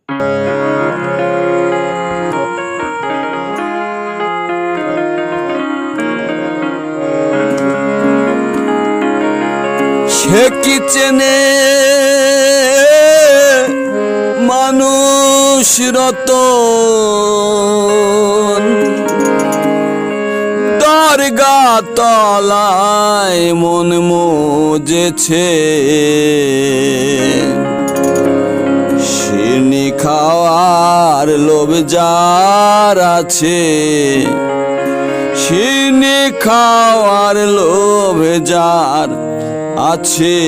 সে কি চেনে মানুষ রতন, দরগা তলায় মন মজেছে, শিরনি খাওয়ার লোভ যার আছে, শিরনি খাওয়ার লোভ যার আছে।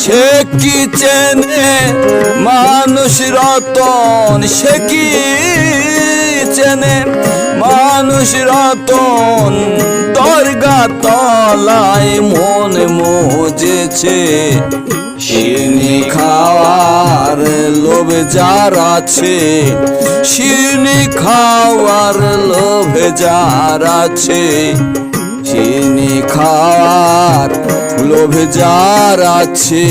সে কি চেনে মানুষ রতন, সে কি চেনে মানুষ রতন, দরগা তলায় মন মজেছে, শিরনি খাওয়ার লোভ যার আছে, শিরনি খাওয়ার লোভ যার আছে, শিরনি খাওয়ার লোভ যার আছে।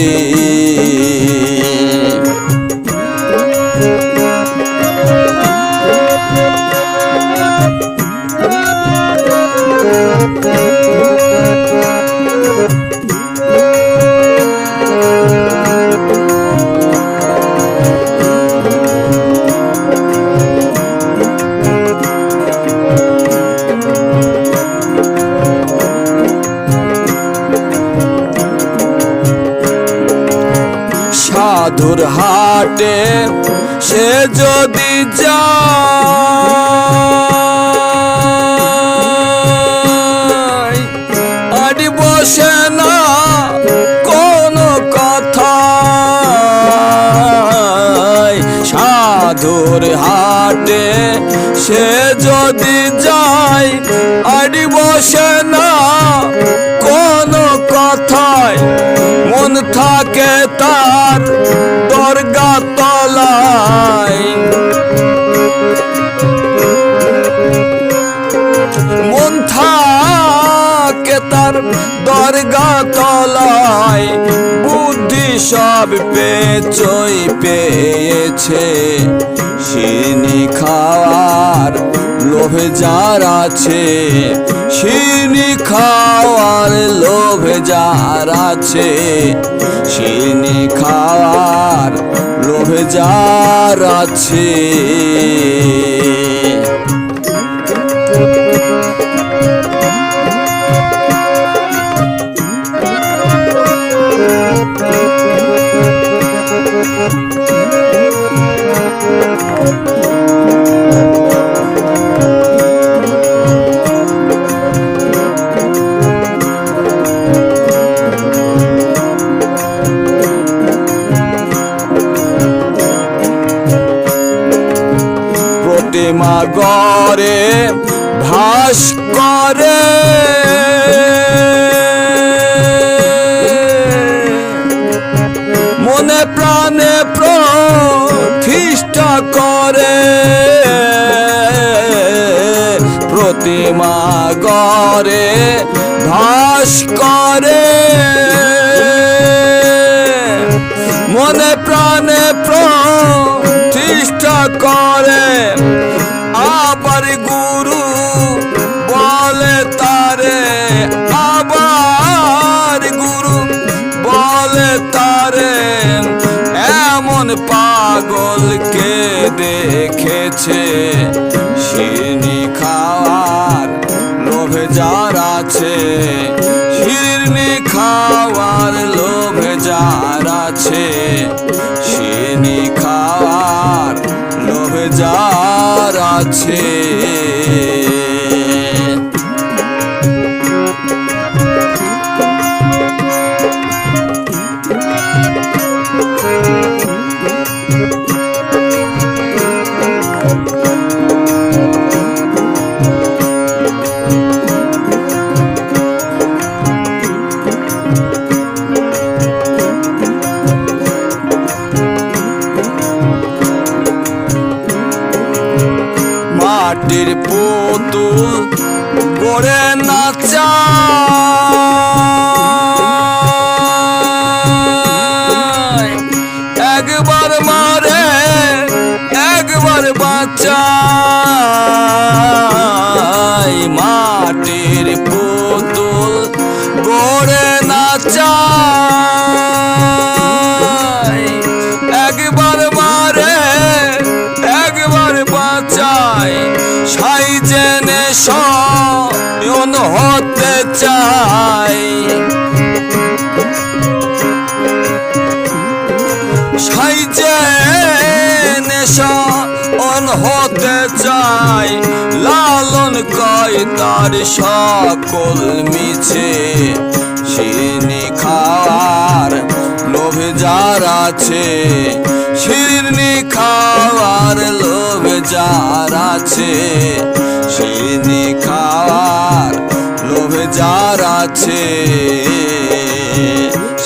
সাধুর হাটে সে যদি যায়, আর বসে না কোনো কথা, সাধুর হাটে সে যদি যায়, আর বসে না কোনো কথায়, মন থাকে তার দরগা তলায়, মন থাকে তার দরগা তলায়, বুদ্ধি সব পেছই পেয়েছে, শিরনি খাওয়ার লোভ যার আছে, শিরনি খাওয়ার লোভ যার আছে, শিরনি খাওয়ার লোভ যার আছে। প্রতিমা গড়ে ভাস করে, মনে প্রাণে প্রতিষ্ঠা করে, প্রতিমা গড়ে ভাস করে, মনে প্রাণে প্রতিষ্ঠা করে, আবার গুরু বলে তারে, আবার গুরু বলে তারে, এমন পাগলকে দেখেছে, শিরনি খাওয়ার লোভ যার আছে, শিরনি খাওয়ার লোভ যার আছে, শিরনি খাওয়ার লোভ যার আছে। চাই, একবার মারে একবার বাঁচাই, সাই জেনে শয়ন হতে চাই, সাই জেনে শয়ন হতে চাই। লালন কয় তার সকল মিছে, শিরনি খাওয়ার লোভে যার আছে, শিরনি খাওয়ার লোভে যার আছে, শিরনি খাওয়ার লোভে যার আছে।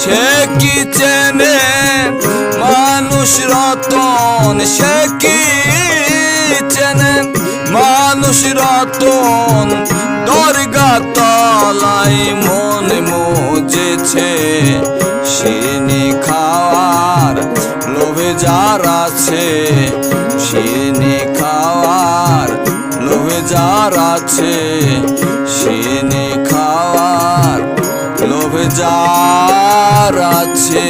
সে কি চেনে মানুষ রতন, সে কি চেনে মানুষ রতন, দরগা তলায় মন মজেছে, শিরনি খাওয়ার লোভে যার আছে, শিরনি খাওয়ার লোভে যার আছে, শিরনি খাওয়ার লোভে যার আছে।